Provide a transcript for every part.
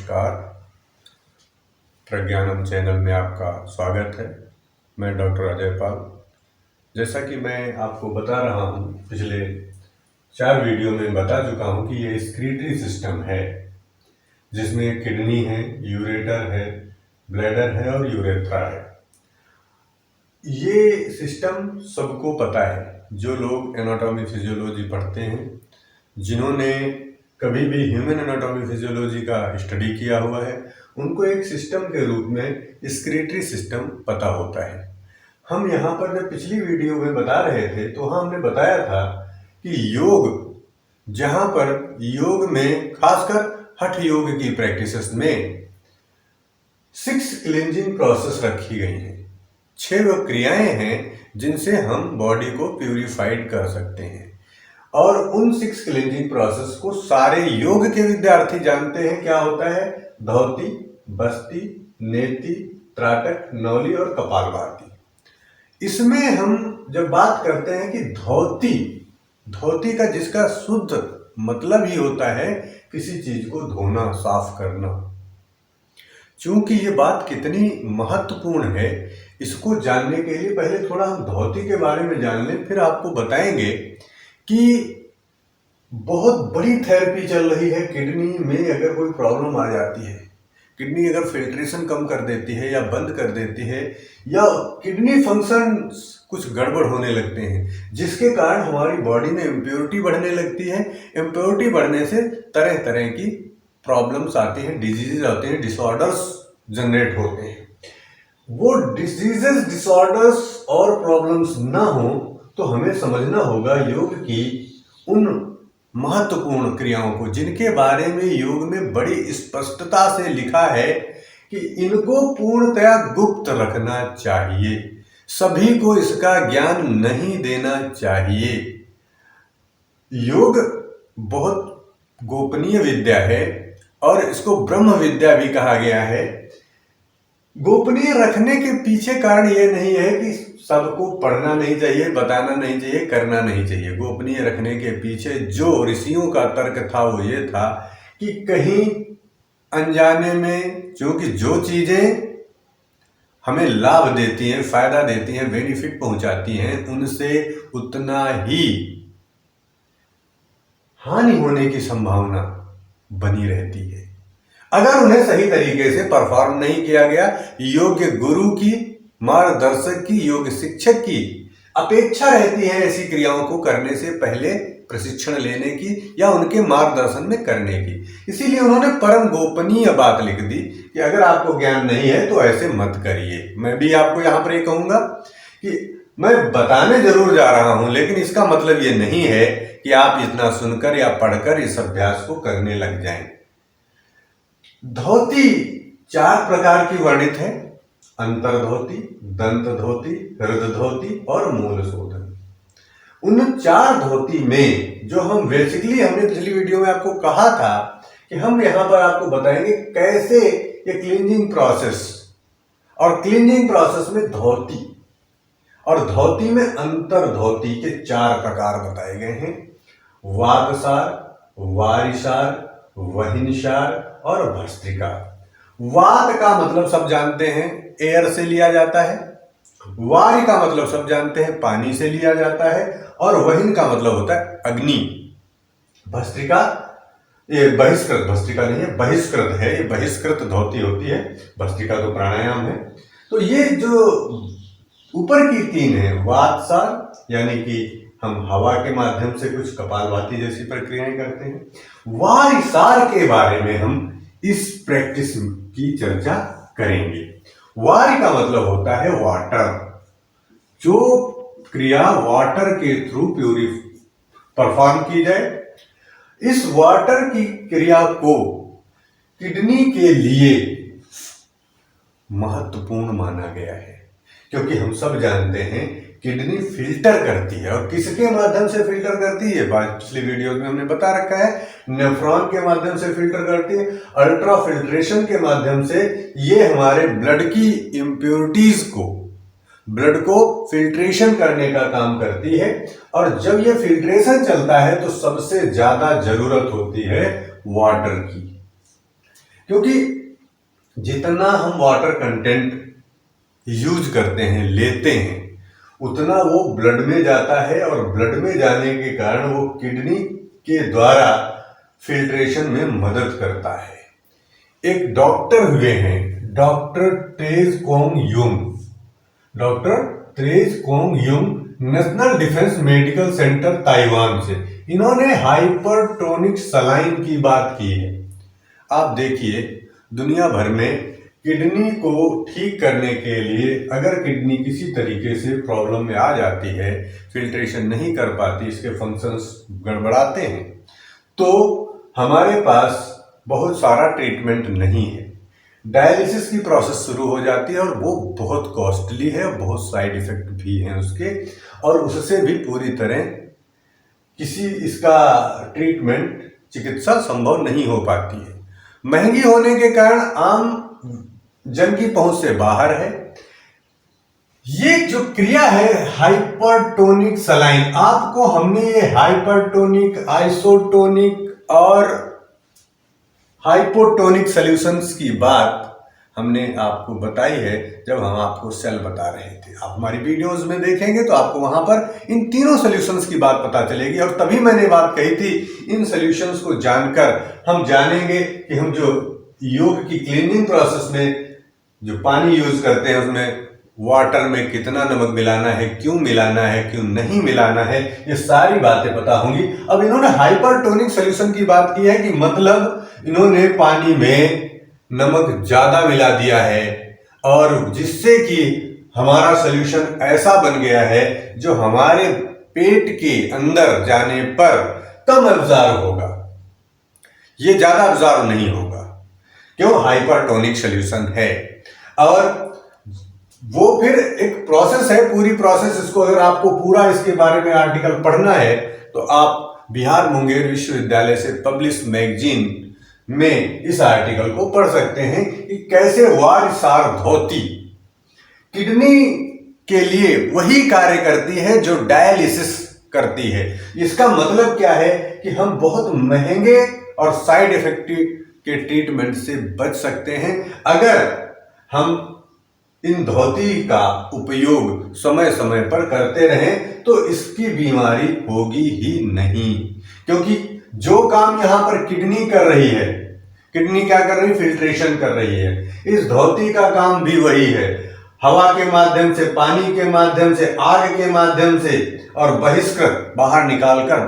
नमस्कार। प्रज्ञानम चैनल में आपका स्वागत है। मैं डॉक्टर अजय पाल। जैसा कि मैं आपको बता रहा हूँ, पिछले 4 वीडियो में बता चुका हूँ कि ये स्क्रीटरी सिस्टम है, जिसमें किडनी है, यूरेटर है, ब्लैडर है और यूरेथ्रा है। ये सिस्टम सबको पता है। जो लोग एनाटॉमी फिजियोलॉजी पढ़ते हैं, जिन्होंने कभी भी ह्यूमन एनाटॉमी फिजियोलॉजी का स्टडी किया हुआ है, उनको एक सिस्टम के रूप में स्क्रीटरी सिस्टम पता होता है। हम यहाँ पर जब पिछली वीडियो में बता रहे थे तो हमने बताया था कि योग, जहाँ पर योग में खासकर हठ योग की प्रैक्टिसेस में 6 क्लींजिंग प्रोसेस रखी गई हैं। 6 वो क्रियाएं हैं जिनसे हम बॉडी को प्यूरिफाइड कर सकते हैं, और उन 6 क्लींजिंग प्रोसेस को सारे योग के विद्यार्थी जानते हैं। क्या होता है? धौती, बस्ती, नेति, त्राटक, नौली और कपालभाति। इसमें हम जब बात करते हैं कि धौती का जिसका शुद्ध मतलब ही होता है किसी चीज को धोना, साफ करना। चूंकि ये बात कितनी महत्वपूर्ण है, इसको जानने के लिए पहले थोड़ा हम धौती के बारे में जान लें, फिर आपको बताएंगे कि बहुत बड़ी थेरेपी चल रही है। किडनी में अगर कोई प्रॉब्लम आ जाती है, किडनी अगर फिल्ट्रेशन कम कर देती है या बंद कर देती है, या किडनी फंक्शन कुछ गड़बड़ होने लगते हैं, जिसके कारण हमारी बॉडी में इम्प्योरिटी बढ़ने लगती है। इम्प्योरिटी बढ़ने से तरह तरह की प्रॉब्लम्स आती हैं, डिजीजेज आते हैं, डिसऑर्डर्स जनरेट होते हैं। वो डिजीजेस, डिसऑर्डर्स और प्रॉब्लम्स ना हो तो हमें समझना होगा योग की उन महत्वपूर्ण क्रियाओं को, जिनके बारे में योग में बड़ी स्पष्टता से लिखा है कि इनको पूर्णतया गुप्त रखना चाहिए, सभी को इसका ज्ञान नहीं देना चाहिए। योग बहुत गोपनीय विद्या है और इसको ब्रह्म विद्या भी कहा गया है। गोपनीय रखने के पीछे कारण ये नहीं है कि सबको पढ़ना नहीं चाहिए, बताना नहीं चाहिए, करना नहीं चाहिए। गोपनीय रखने के पीछे जो ऋषियों का तर्क था वो ये था कि कहीं अनजाने में, क्योंकि जो चीजें हमें लाभ देती हैं, फायदा देती हैं, बेनिफिट पहुंचाती हैं, उनसे उतना ही हानि होने की संभावना बनी रहती है अगर उन्हें सही तरीके से परफॉर्म नहीं किया गया। योग्य गुरु की, मार्गदर्शक की, योग शिक्षक की अपेक्षा रहती है ऐसी क्रियाओं को करने से पहले प्रशिक्षण लेने की या उनके मार्गदर्शन में करने की। इसीलिए उन्होंने परम गोपनीय बात लिख दी कि अगर आपको ज्ञान नहीं है तो ऐसे मत करिए। मैं भी आपको यहां पर ये कहूंगा कि मैं बताने जरूर जा रहा हूं, लेकिन इसका मतलब ये नहीं है कि आप इतना सुनकर या पढ़कर इस अभ्यास को करने लग जाएं। धोती 4 प्रकार की वर्णित है: अंतर्धोती, दंत धोती, हृद धोती और मूल शोधन। उन 4 धोती में जो हम बेसिकली, हमने पिछली वीडियो में आपको कहा था कि हम यहां पर आपको बताएंगे कैसे ये क्लींजिंग प्रोसेस, और क्लींजिंग प्रोसेस में धोती और धोती में अंतर धोती के 4 प्रकार बताए गए हैं: वागसार, वारिसार, वहिनसार और भस्त्रिका। वात का मतलब सब जानते हैं, एयर से लिया जाता है। वारि का मतलब सब जानते हैं, पानी से लिया जाता है। और वहिन का मतलब होता है अग्नि। भस्त्रिका, ये बहिष्कृत, भस्त्रिका नहीं है, बहिष्कृत है, ये बहिष्कृत धोती होती है। भस्त्रिका तो प्राणायाम है। तो ये जो ऊपर की 3 है, वातसार यानी कि हम हवा के माध्यम से कुछ कपालभाति जैसी प्रक्रियाएं करते हैं। वारिसार के बारे में हम इस प्रैक्टिस की चर्चा करेंगे। वारि का मतलब होता है वाटर, जो क्रिया वाटर के थ्रू परफॉर्म की जाए। इस वाटर की क्रिया को किडनी के लिए महत्वपूर्ण माना गया है, क्योंकि हम सब जानते हैं किडनी फिल्टर करती है। और किसके माध्यम से फिल्टर करती है? पिछली वीडियो में हमने बता रखा है, नेफ्रॉन के माध्यम से फिल्टर करती है, अल्ट्रा फिल्ट्रेशन के माध्यम से। ये हमारे ब्लड की इम्प्योरिटीज को, ब्लड को फिल्ट्रेशन करने का काम करती है। और जब ये फिल्ट्रेशन चलता है तो सबसे ज्यादा जरूरत होती है वाटर की। क्योंकि जितना हम वाटर कंटेंट यूज करते हैं, लेते हैं, उतना वो ब्लड में जाता है और ब्लड में जाने के कारण वो किडनी के द्वारा फिल्ट्रेशन में मदद करता है। एक डॉक्टर हुए हैं डॉक्टर ट्रेज कोंग युंग, national defence medical centre Taiwan से। इन्होंने हाइपरटोनिक सलाइन की बात की है। आप देखिए, दुनिया भर में किडनी को ठीक करने के लिए अगर किडनी किसी तरीके से प्रॉब्लम में आ जाती है, फिल्ट्रेशन नहीं कर पाती, इसके फंक्शंस गड़बड़ाते हैं, तो हमारे पास बहुत सारा ट्रीटमेंट नहीं है। डायलिसिस की प्रोसेस शुरू हो जाती है और वो बहुत कॉस्टली है, बहुत साइड इफेक्ट भी हैं उसके, और उससे भी पूरी तरह किसी इसका ट्रीटमेंट, चिकित्सा संभव नहीं हो पाती है। महंगी होने के कारण आम जन की पहुंच से बाहर है। ये जो क्रिया है हाइपरटोनिक सलाइन, आपको हमने ये हाइपरटोनिक, आइसोटोनिक और हाइपोटोनिक सॉल्यूशंस की बात हमने आपको बताई है जब हम आपको सेल बता रहे थे। आप हमारी वीडियोस में देखेंगे तो आपको वहां पर इन तीनों सॉल्यूशंस की बात पता चलेगी, और तभी मैंने बात कही थी, इन सॉल्यूशंस को जानकर हम जानेंगे कि हम जो योग की क्लीनिंग प्रोसेस में जो पानी यूज करते हैं उसमें वाटर में कितना नमक मिलाना है, क्यों मिलाना है, क्यों नहीं मिलाना है, ये सारी बातें पता होंगी। अब इन्होंने हाइपरटोनिक सॉल्यूशन की बात की है कि मतलब इन्होंने पानी में नमक ज्यादा मिला दिया है, और जिससे कि हमारा सॉल्यूशन ऐसा बन गया है जो हमारे पेट के अंदर जाने पर कम अब्जॉर्ब होगा, ये ज्यादा अब्जॉर्ब नहीं होगा। क्यों? हाइपरटोनिक सॉल्यूशन है। और वो फिर एक प्रोसेस है, पूरी प्रोसेस, इसको अगर आपको पूरा इसके बारे में आर्टिकल पढ़ना है तो आप बिहार मुंगेर विश्वविद्यालय से पब्लिश मैगजीन में इस आर्टिकल को पढ़ सकते हैं कि कैसे वारिसार धोती किडनी के लिए वही कार्य करती है जो डायलिसिस करती है। इसका मतलब क्या है कि हम बहुत महंगे और साइड इफेक्टिव के ट्रीटमेंट से बच सकते हैं अगर हम इन धोती का उपयोग समय समय पर करते रहें, तो इसकी बीमारी होगी ही नहीं। क्योंकि जो काम यहां पर किडनी कर रही है, किडनी क्या कर रही है? फिल्ट्रेशन कर रही है। इस धोती का काम भी वही है, हवा के माध्यम से, पानी के माध्यम से, आग के माध्यम से, और बहिष्कृत बाहर निकालकर,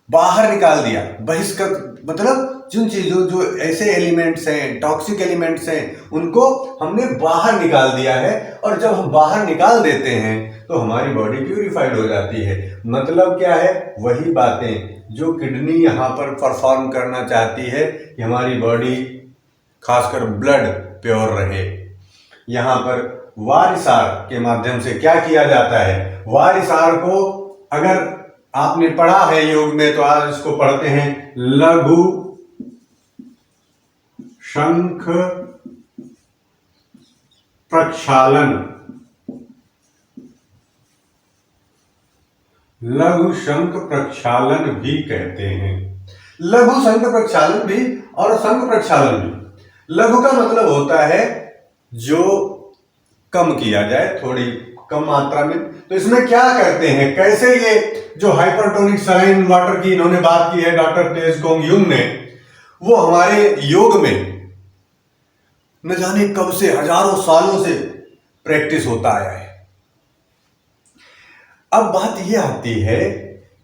बाहर निकाल दिया। बहिष्कृत मतलब जिन चीजों, जो ऐसे एलिमेंट्स हैं, टॉक्सिक एलिमेंट्स हैं, उनको हमने बाहर निकाल दिया है। और जब हम बाहर निकाल देते हैं तो हमारी बॉडी प्यूरिफाइड हो जाती है। मतलब क्या है? वही बातें जो किडनी यहाँ पर परफॉर्म करना चाहती है कि हमारी बॉडी, खासकर ब्लड प्योर रहे। यहाँ पर वारिसार के माध्यम से क्या किया जाता है? वारिसार को अगर आपने पढ़ा है योग में तो आज इसको पढ़ते हैं, लघु शंख प्रक्षालन। लघु शंख प्रक्षालन भी कहते हैं। लघु शंख प्रक्षालन भी और शंख प्रक्षालन भी। लघु का मतलब होता है जो कम किया जाए, थोड़ी कम मात्रा में। तो इसमें क्या करते हैं, कैसे ये जो हाइपरटोनिक सलाइन वाटर की इन्होंने बात की है डॉक्टर ट्रेज कोंग युंग ने, वो हमारे योग में न जाने कब से, हजारों सालों से प्रैक्टिस होता आया है। अब बात यह आती है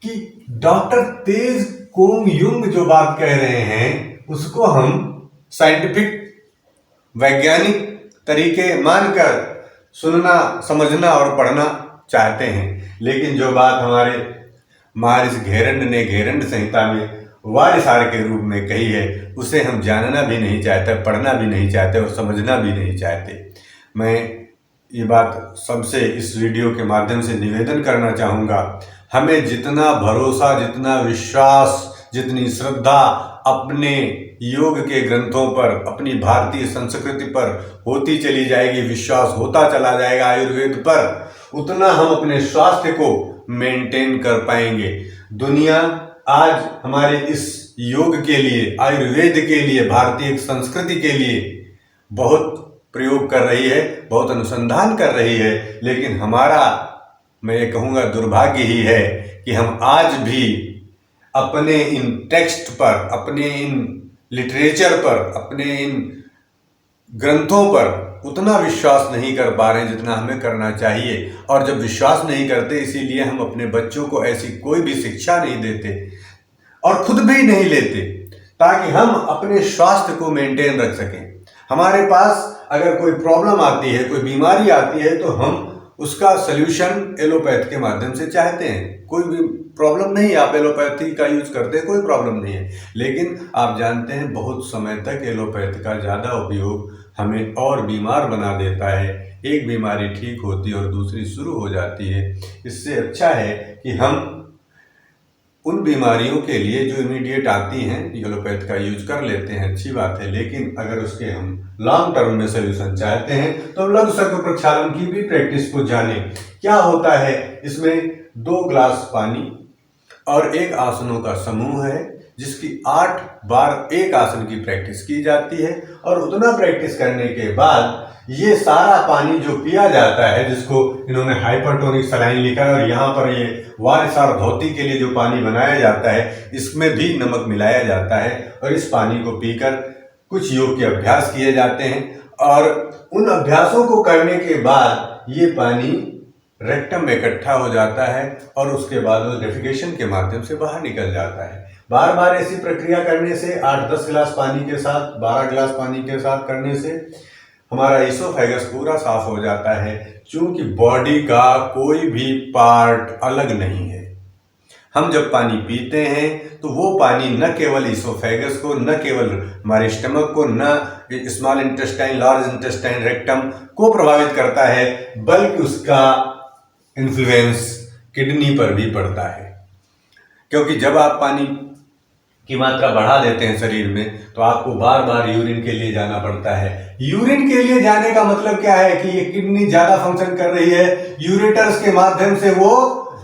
कि डॉक्टर ट्रेज कोंग युंग जो बात कह रहे हैं उसको हम साइंटिफिक, वैज्ञानिक तरीके मानकर सुनना, समझना और पढ़ना चाहते हैं। लेकिन जो बात हमारे महर्षि घेरंड ने घेरंड संहिता में वारिसार के रूप में कही है, उसे हम जानना भी नहीं चाहते, पढ़ना भी नहीं चाहते और समझना भी नहीं चाहते। मैं ये बात सबसे इस वीडियो के माध्यम से निवेदन करना चाहूँगा, हमें जितना भरोसा, जितना विश्वास, जितनी श्रद्धा अपने योग के ग्रंथों पर, अपनी भारतीय संस्कृति पर होती चली जाएगी, विश्वास होता चला जाएगा आयुर्वेद पर, उतना हम अपने स्वास्थ्य को मेंटेन कर पाएंगे। दुनिया आज हमारे इस योग के लिए, आयुर्वेद के लिए, भारतीय संस्कृति के लिए बहुत प्रयोग कर रही है, बहुत अनुसंधान कर रही है, लेकिन हमारा, मैं ये कहूँगा, दुर्भाग्य ही है कि हम आज भी अपने इन टेक्स्ट पर, अपने इन लिटरेचर पर, अपने इन ग्रंथों पर उतना विश्वास नहीं कर पा रहे हैं जितना हमें करना चाहिए। और जब विश्वास नहीं करते, इसीलिए हम अपने बच्चों को ऐसी कोई भी शिक्षा नहीं देते और खुद भी नहीं लेते, ताकि हम अपने स्वास्थ्य को मेंटेन रख सकें। हमारे पास अगर कोई प्रॉब्लम आती है, कोई बीमारी आती है, तो हम उसका सल्यूशन एलोपैथ के माध्यम से चाहते हैं। कोई भी प्रॉब्लम नहीं, आप एलोपैथी का यूज करते हैं, कोई प्रॉब्लम नहीं है, लेकिन आप जानते हैं बहुत समय तक एलोपैथ का ज़्यादा उपयोग हमें और बीमार बना देता है। एक बीमारी ठीक होती है और दूसरी शुरू हो जाती है। इससे अच्छा है कि हम उन बीमारियों के लिए जो इमीडिएट आती हैं, एलोपैथ का यूज कर लेते हैं, अच्छी बात है, लेकिन अगर उसके हम लॉन्ग टर्म में सोल्यूशन चाहते हैं तो हम लघु शंख प्रक्षालन की भी प्रैक्टिस को जानें। क्या होता है इसमें? 2 ग्लास पानी और 1 आसनों का समूह है, जिसकी 8 बार एक आसन की प्रैक्टिस की जाती है। और उतना प्रैक्टिस करने के बाद ये सारा पानी जो पिया जाता है, जिसको इन्होंने हाइपरटोनिक सलाइन लिखा है, और यहाँ पर ये वारिसार धोती के लिए जो पानी बनाया जाता है, इसमें भी नमक मिलाया जाता है, और इस पानी को पीकर कुछ योग के अभ्यास किए जाते हैं। और उन अभ्यासों को करने के बाद ये पानी रेक्टम में इकट्ठा हो जाता है और उसके बाद वो डेफिकेशन के माध्यम से बाहर निकल जाता है। बार बार ऐसी प्रक्रिया करने से, 8-10 गिलास पानी के साथ, 12 गिलास पानी के साथ करने से हमारा इसोफेगस पूरा साफ हो जाता है। क्योंकि बॉडी का कोई भी पार्ट अलग नहीं है। हम जब पानी पीते हैं तो वो पानी न केवल इसोफेगस को, न केवल हमारे स्टमक को, न small intestine, large intestine, rectum को प्रभावित करता है, बल्कि उसका इन्फ्लुएंस किडनी पर भी पड़ता है। क्योंकि जब आप पानी की मात्रा बढ़ा देते हैं शरीर में, तो आपको बार बार यूरिन के लिए जाना पड़ता है। यूरिन के लिए जाने का मतलब क्या है कि ये किडनी ज्यादा फंक्शन कर रही है, यूरेटर्स के माध्यम से वो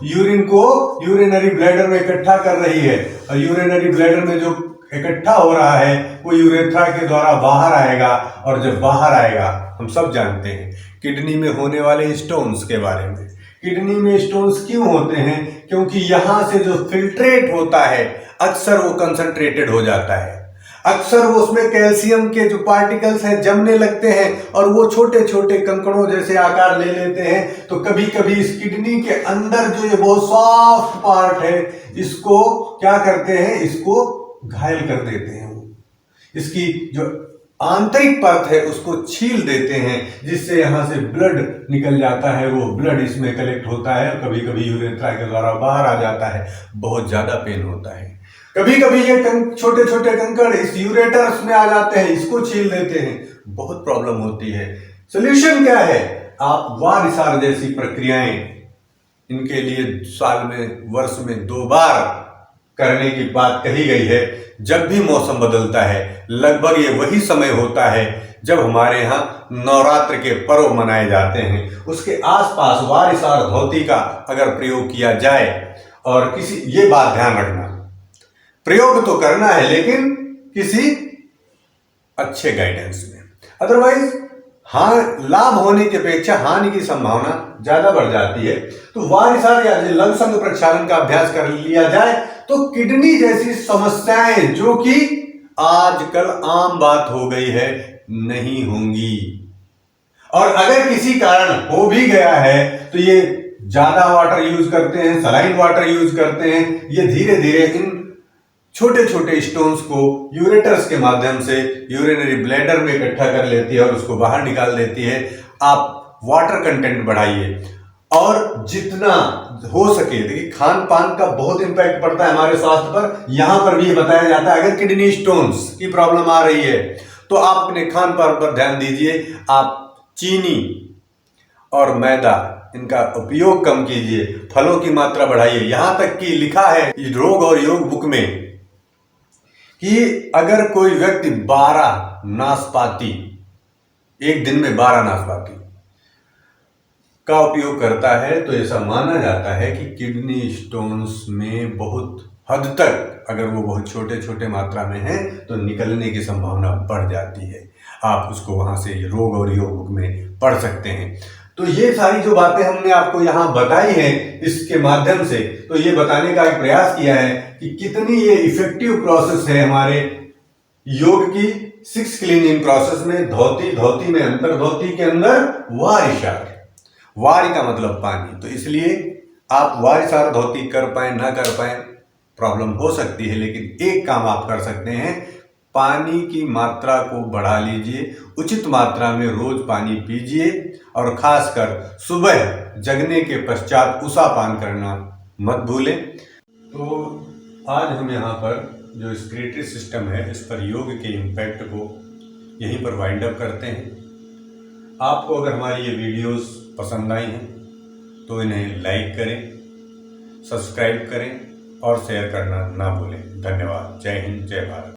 यूरिन को यूरिनरी ब्लैडर में इकट्ठा कर रही है, और यूरिनरी ब्लैडर में जो इकट्ठा हो रहा है वो यूरेथ्रा के द्वारा बाहर आएगा, और जब बाहर आएगा, हम सब जानते हैं किडनी में होने वाले स्टोन्स के बारे में। किडनी में स्टोन्स क्यों होते हैं? क्योंकि यहां से जो फिल्ट्रेट होता है अक्सर वो कंसंट्रेटेड हो जाता है, अक्सर वो उसमें कैल्शियम के जो पार्टिकल्स हैं जमने लगते हैं, और वो छोटे छोटे कंकड़ों जैसे आकार ले लेते हैं। तो कभी कभी इस किडनी के अंदर जो ये बहुत सॉफ्ट पार्ट है, इसको क्या करते हैं, इसको घायल कर देते हैं। इसकी जो आंतरिक परत है उसको छील देते हैं, जिससे यहां से ब्लड निकल जाता है। वो ब्लड इसमें कलेक्ट होता है, कभी कभी यूरेथ्रा के द्वारा बाहर आ जाता है, बहुत ज्यादा पेन होता है। कभी कभी ये छोटे छोटे कंकड़ इस यूरेटर्स में आ जाते हैं, इसको छील देते हैं, बहुत प्रॉब्लम होती है। सोल्यूशन क्या है? आप वारिसार जैसी प्रक्रियाएं इनके लिए साल में, वर्ष में 2 बार करने की बात कही गई है। जब भी मौसम बदलता है, लगभग ये वही समय होता है जब हमारे यहाँ नवरात्र के पर्व मनाए जाते हैं, उसके आसपास वारिसार धोती का अगर प्रयोग किया जाए, और किसी, ये बात ध्यान रखना, प्रयोग तो करना है लेकिन किसी अच्छे गाइडेंस में, अदरवाइज लाभ होने की अपेक्षा हानि की संभावना ज्यादा बढ़ जाती है। तो वारिसार या लघु शंख प्रक्षालन का अभ्यास कर लिया जाए तो किडनी जैसी समस्याएं, जो कि आजकल आम बात हो गई है, नहीं होंगी। और अगर किसी कारण हो भी गया है तो ये ज्यादा वाटर यूज करते हैं, सलाइन वाटर यूज करते हैं, ये धीरे धीरे इन छोटे छोटे स्टोन्स को यूरेटर्स के माध्यम से यूरिनरी ब्लैडर में इकट्ठा कर लेती है और उसको बाहर निकाल देती है। आप वाटर कंटेंट बढ़ाइए, और जितना हो सके, देखिए खान पान का बहुत इंपैक्ट पड़ता है हमारे स्वास्थ्य पर। यहां पर भी बताया जाता है अगर किडनी स्टोन्स की प्रॉब्लम आ रही है तो आप अपने खान पान पर ध्यान दीजिए। आप चीनी और मैदा इनका उपयोग कम कीजिए, फलों की मात्रा बढ़ाइए। यहां तक कि लिखा है रोग और योग बुक में कि अगर कोई व्यक्ति 12 नाशपाती, एक दिन में 12 नाशपाती का उपयोग करता है, तो ऐसा माना जाता है कि किडनी स्टोन्स में बहुत हद तक अगर वो बहुत छोटे छोटे मात्रा में है तो निकलने की संभावना बढ़ जाती है। आप उसको वहाँ से रोग और योग बुक में पढ़ सकते हैं। तो ये सारी जो बातें हमने आपको यहाँ बताई हैं इसके माध्यम से, तो ये बताने का एक प्रयास किया है कि कितनी ये इफेक्टिव प्रोसेस है हमारे योग की 6 क्लीनिंग प्रोसेस में। धोती में अंतर धोती के अंदर वारिशार, वारी का मतलब पानी, तो इसलिए आप वारिशार धोती कर पाए ना कर पाए प्रॉब्लम हो सकती है, लेकिन एक काम आप कर सकते हैं, पानी की मात्रा को बढ़ा लीजिए, उचित मात्रा में रोज पानी पीजिए और खासकर सुबह जगने के पश्चात उसा पान करना मत भूलें। तो आज हम यहाँ पर जो रेस्पिरेटरी सिस्टम है इस पर योग के इम्पैक्ट को यहीं पर वाइंड अप करते हैं। आपको अगर हमारी ये वीडियोस पसंद आई हैं तो इन्हें लाइक करें, सब्सक्राइब करें और शेयर करना ना भूलें। धन्यवाद। जय हिंद, जय भारत।